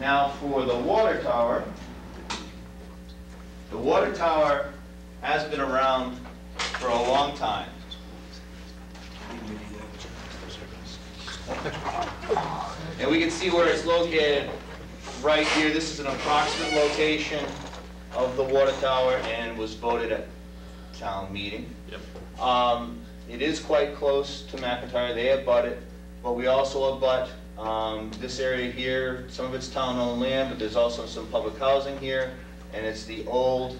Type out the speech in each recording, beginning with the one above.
Now for the water tower has been around for a long time. And we can see where it's located right here. This is an approximate location of the water tower and was voted at town meeting. Yep. It is quite close to McIntyre. They abut it, but we also abut this area here. Some of it's town-owned land, but there's also some public housing here, and it's the older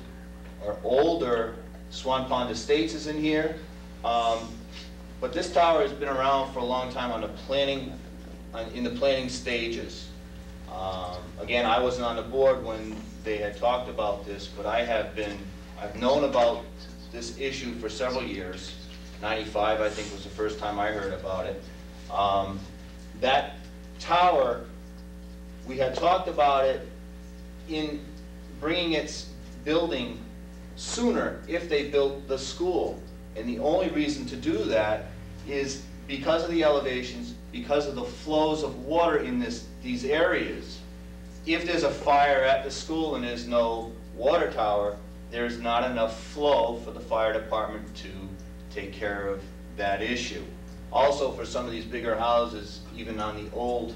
Swan Pond Estates is in here. But this tower has been around for a long time on the planning, in the planning stages. Again, I wasn't on the board when they had talked about this, but I've known about this issue for several years. 95, I think, was the first time I heard about it. That tower, we had talked about it in bringing its building sooner if they built the school. And the only reason to do that is because of the elevations, because of the flows of water in these areas. If there's a fire at the school and there's no water tower, there's not enough flow for the fire department to take care of that issue. Also, for some of these bigger houses, even on the old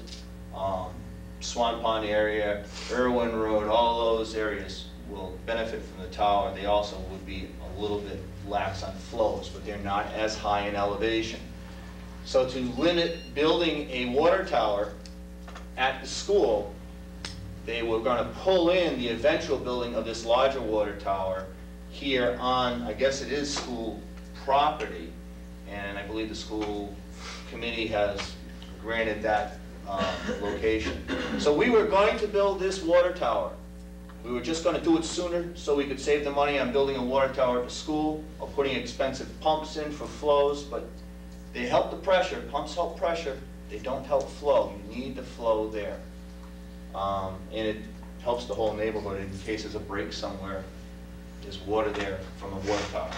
Swan Pond area, Irwin Road, all those areas will benefit from the tower. They also would be a little bit lax on flows, but they're not as high in elevation. So to limit building a water tower at the school, they were going to pull in the eventual building of this larger water tower here on, I guess it is school property, and I believe the school committee has granted that location. So we were going to build this water tower. We were just going to do it sooner so we could save the money on building a water tower at the school or putting expensive pumps in for flows, but they help the pressure. Pumps help pressure. They don't help flow. You need the flow there. And it helps the whole neighborhood in case there's a break somewhere. There's water there from a water tower.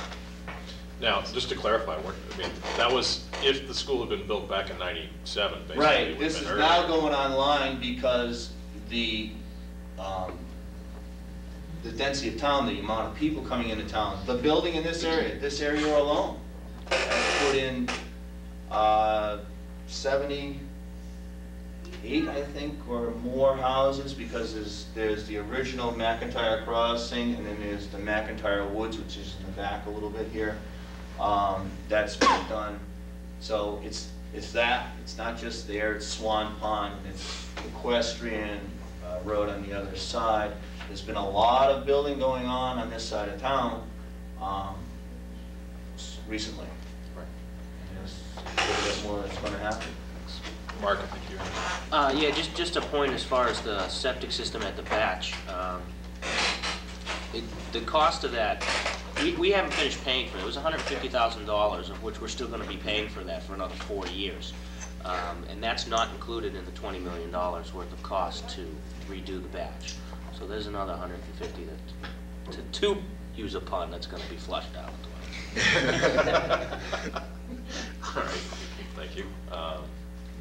Now, just to clarify, I mean, that was if the school had been built back in '97, basically. Right. This is now going online because the density of town, the amount of people coming into town, the building in this area alone, has put in 78, I think, or more houses, because there's the original McIntyre Crossing, and then there's the McIntyre Woods, which is in the back a little bit here. That's been done. So it's that. It's not just there. It's Swan Pond. It's Equestrian Road on the other side. There's been a lot of building going on this side of town recently. Right. And there's a little bit more that's going to happen. Mark, I think you yeah, just a point as far as the septic system at the batch. The cost of that, we haven't finished paying for it. It was $150,000, of which we're still going to be paying for that for another 4 years. And that's not included in the $20 million worth of cost to redo the batch. So there's another 150 that, to use a pun, that's going to be flushed out. All right, thank you.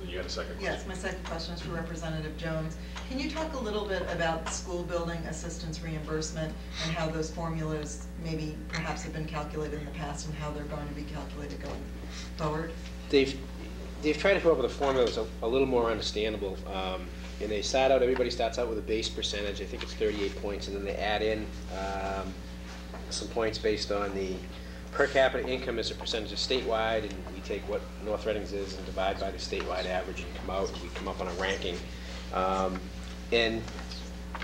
You got a second question? Yes, my second question is for Representative Jones. Can you talk a little bit about school building assistance reimbursement and how those formulas maybe perhaps have been calculated in the past and how they're going to be calculated going forward? They've tried to come up with a formula that's a little more understandable. And they start out, everybody starts out with a base percentage. I think it's 38 points, and then they add in some points based on the per capita income as a percentage of statewide, and we take what North Reading's is and divide by the statewide average and come out, and we come up on a ranking. And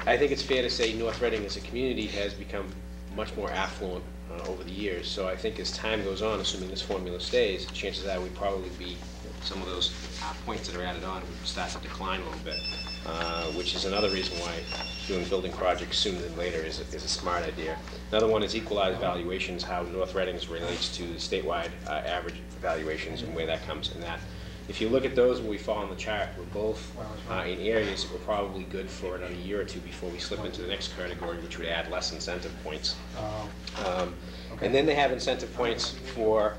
I think it's fair to say North Reading as a community has become much more affluent over the years. So I think as time goes on, assuming this formula stays, chances are we'd probably be, some of those points that are added on would start to decline a little bit, which is another reason why doing building projects sooner than later is a smart idea. Another one is equalized valuations, how North Reading's relates to the statewide average valuations and where that comes in that. If you look at those when we fall on the chart, we're both in areas that we're probably good for another year or two before we slip into the next category, which would add less incentive points. And then they have incentive points for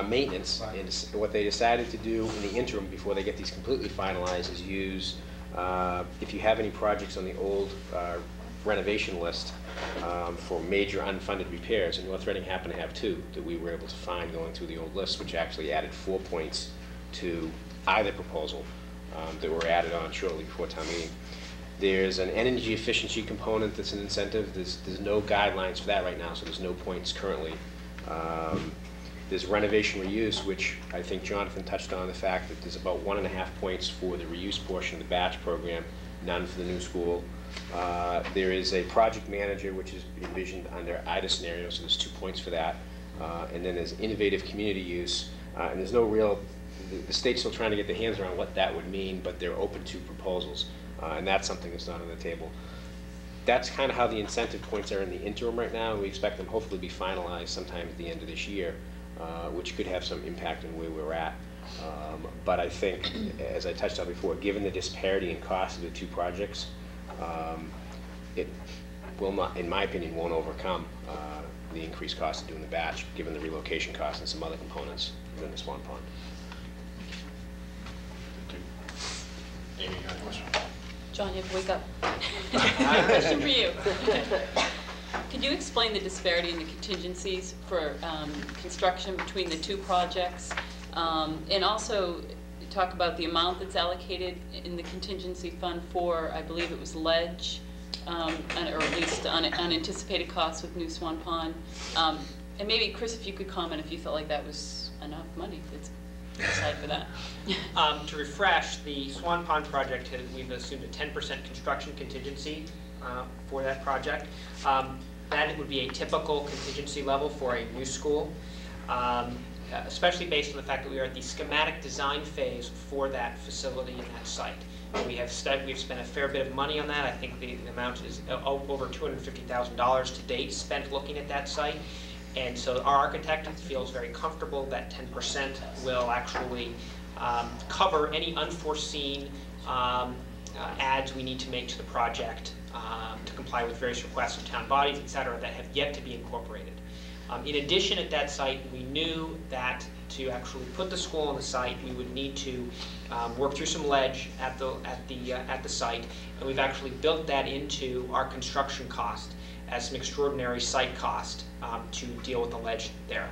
maintenance, and what they decided to do in the interim before they get these completely finalized is use If you have any projects on the old renovation list for major unfunded repairs, and North Reading happened to have 2 that we were able to find going through the old list, which actually added 4 points to either proposal that were added on shortly before town meeting. There's an energy efficiency component that's an incentive. There's no guidelines for that right now, so there's no points currently. There's renovation reuse, which I think Jonathan touched on, the fact that there's about 1.5 points for the reuse portion of the batch program, none for the new school. There is a project manager, which is envisioned under either scenario, so there's 2 points for that. And then there's innovative community use, and there's no real, the state's still trying to get their hands around what that would mean, but they're open to proposals, and that's something that's not on the table. That's kind of how the incentive points are in the interim right now, and we expect them hopefully to be finalized sometime at the end of this year, which could have some impact on where we're at. But I think, as I touched on before, given the disparity in cost of the 2 projects, it will not, in my opinion, won't overcome the increased cost of doing the batch, given the relocation costs and some other components within the Swan Pond. Amy, you got a question? John, you have to wake up. Question for you. Could you explain the disparity in the contingencies for construction between the 2 projects? And also talk about the amount that's allocated in the contingency fund for, I believe it was ledge, or at least unanticipated costs with New Swan Pond. And maybe, Chris, if you could comment if you felt like that was enough money that's aside for that. To refresh, the Swan Pond project, we've assumed a 10% construction contingency for that project. That would be a typical contingency level for a new school, especially based on the fact that we are at the schematic design phase for that facility and that site. We've spent a fair bit of money on that. I think the amount is over $250,000 to date spent looking at that site. And so our architect feels very comfortable that 10% will actually cover any unforeseen adds we need to make to the project to comply with various requests of town bodies, et cetera, that have yet to be incorporated. In addition, at that site, we knew that to actually put the school on the site, we would need to work through some ledge at the site, and we've actually built that into our construction cost as an extraordinary site cost to deal with the ledge there.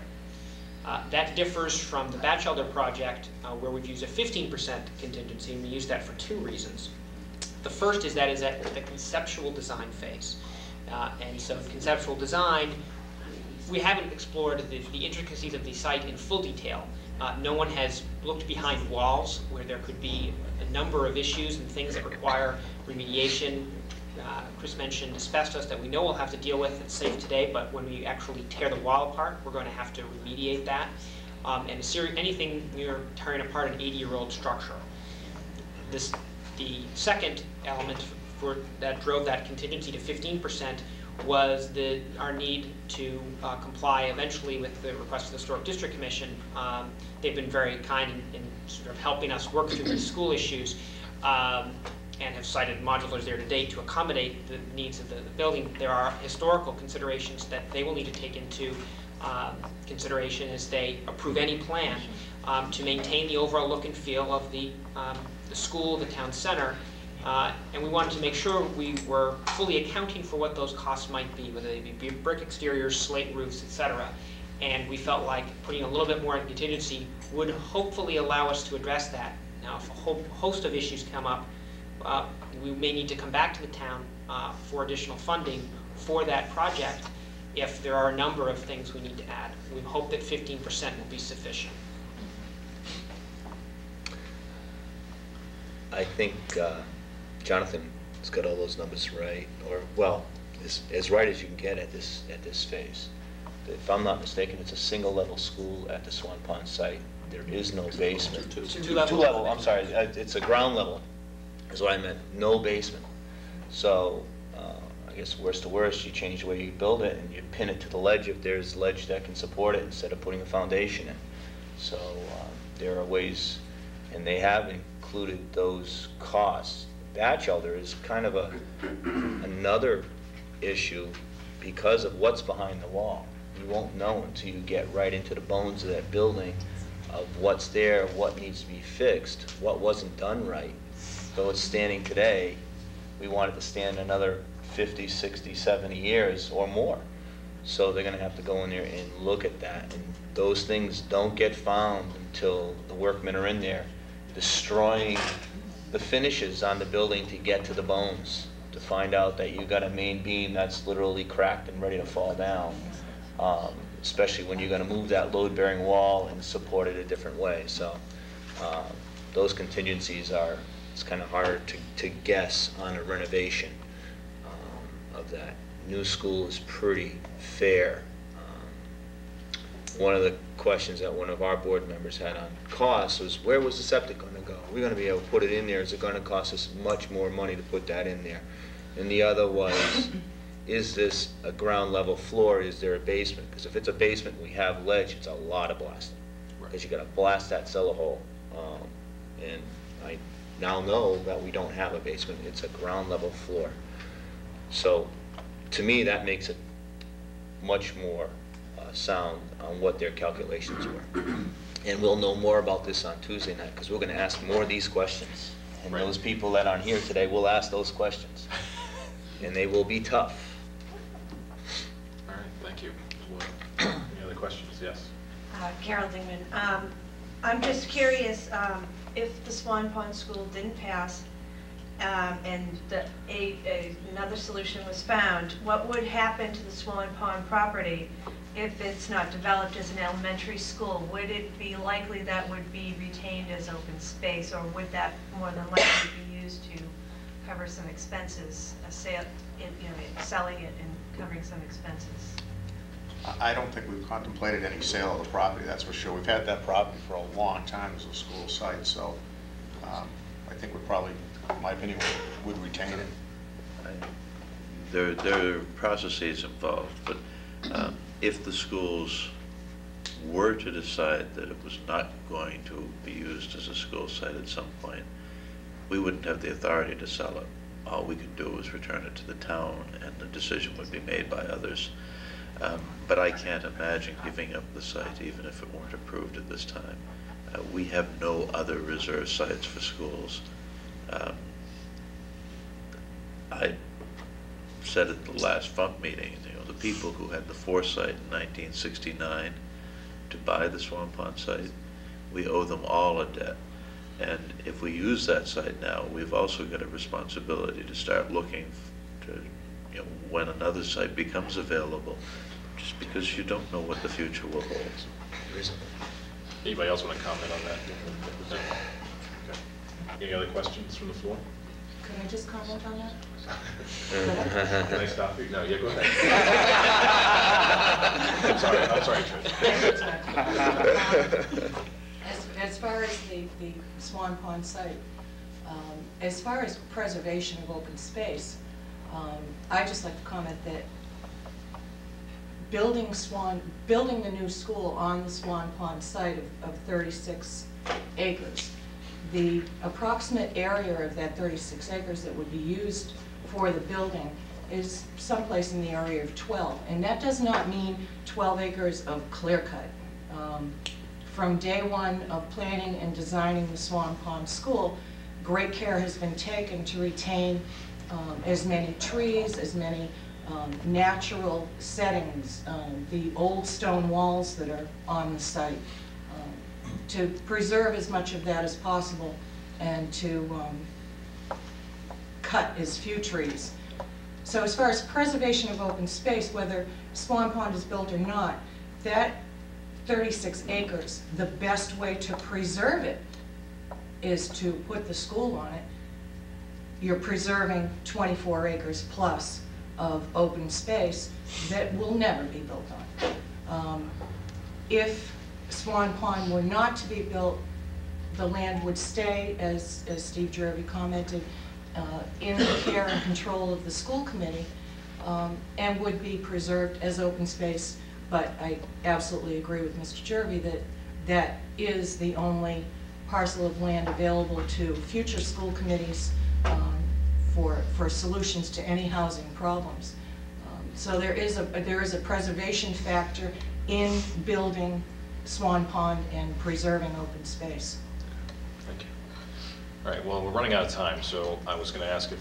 That differs from the Batchelder project, where we've used a 15% contingency, and we use that for 2 reasons. The first is that is at the conceptual design phase. And so conceptual design, we haven't explored the intricacies of the site in full detail. No one has looked behind walls where there could be a number of issues and things that require remediation. Chris mentioned asbestos that we know we'll have to deal with. It's safe today, but when we actually tear the wall apart, we're going to have to remediate that. And anything you're tearing apart an 80-year-old structure. The second element that drove that contingency to 15% was our need to comply eventually with the request of the Historic District Commission. They've been very kind in sort of helping us work through the school issues. And have cited modulars there to date to accommodate the needs of the building. There are historical considerations that they will need to take into consideration as they approve any plan to maintain the overall look and feel of the school, the town center. And we wanted to make sure we were fully accounting for what those costs might be, whether they be brick exteriors, slate roofs, etc. And we felt like putting a little bit more in contingency would hopefully allow us to address that. Now, if a whole host of issues come up, we may need to come back to the town for additional funding for that project if there are a number of things we need to add. We hope that 15% will be sufficient. I think Jonathan has got all those numbers right, or well, as right as you can get at this phase. If I'm not mistaken, it's a single-level school at the Swan Pond site. There is no basement. Two level. I'm sorry. It's a ground level. Is what I meant. No basement. So I guess worst to worst, you change the way you build it and you pin it to the ledge if there's ledge that can support it instead of putting a foundation in. So there are ways, and they have included those costs. Batchelder is kind of another issue because of what's behind the wall. You won't know until you get right into the bones of that building of what's there, what needs to be fixed, what wasn't done right. though it's standing today, we want it to stand another 50, 60, 70 years or more. So they're gonna have to go in there and look at that, and those things don't get found until the workmen are in there destroying the finishes on the building to get to the bones, to find out that you got a main beam that's literally cracked and ready to fall down, especially when you're gonna move that load-bearing wall and support it a different way. So those contingencies are, it's kind of hard to guess on a renovation of that. New school is pretty fair. One of the questions that one of our board members had on costs was, where was the septic going to go? Are we going to be able to put it in there? Is it going to cost us much more money to put that in there? And the other was, is this a ground level floor? Is there a basement? Because if it's a basement, we have ledge, it's a lot of blasting. Because you got to blast that cellar hole. And I now know that we don't have a basement. It's a ground level floor. So to me, that makes it much more sound on what their calculations were. And we'll know more about this on Tuesday night, because we're going to ask more of these questions. And those people that aren't here today will ask those questions. And they will be tough. All right, thank you. Any other questions? Yes. Carol Dingman. I'm just curious, if the Swan Pond School didn't pass and another solution was found, what would happen to the Swan Pond property if it's not developed as an elementary school? Would it be likely that would be retained as open space, or would that more than likely be used to cover some expenses, selling it and covering some expenses? I don't think we've contemplated any sale of the property, that's for sure. We've had that property for a long time as a school site, so I think we probably, in my opinion, would retain it. There are processes involved, but if the schools were to decide that it was not going to be used as a school site at some point, we wouldn't have the authority to sell it. All we could do is return it to the town, and the decision would be made by others. But I can't imagine giving up the site, even if it weren't approved at this time. We have no other reserve sites for schools. I said at the last FUNC meeting, the people who had the foresight in 1969 to buy the Swan Pond site, we owe them all a debt. And if we use that site now, we've also got a responsibility to start looking to, when another site becomes available, just because you don't know what the future will hold. Anybody else want to comment on that? No? Okay. Any other questions from the floor? Could I just comment on that? Can I stop you? No, yeah, go ahead. I'm sorry, Trish. As far as the Swan Pond site, as far as preservation of open space, I'd just like to comment that building the new school on the Swan Pond site of 36 acres, the approximate area of that 36 acres that would be used for the building is someplace in the area of 12. And that does not mean 12 acres of clear cut. From day one of planning and designing the Swan Pond School, great care has been taken to retain as many trees, as many natural settings, the old stone walls that are on the site, to preserve as much of that as possible and to cut as few trees. So as far as preservation of open space, whether Swan Pond is built or not, that 36 acres, the best way to preserve it is to put the school on it. You're preserving 24 acres plus of open space that will never be built on. If Swan Pond were not to be built, the land would stay, as Steve Jervy commented, in the care and control of the school committee, and would be preserved as open space. But I absolutely agree with Mr. Jervy that that is the only parcel of land available to future school committees for solutions to any housing problems. So there is a preservation factor in building Swan Pond and preserving open space. Thank you. All right, well, we're running out of time, so I was going to ask if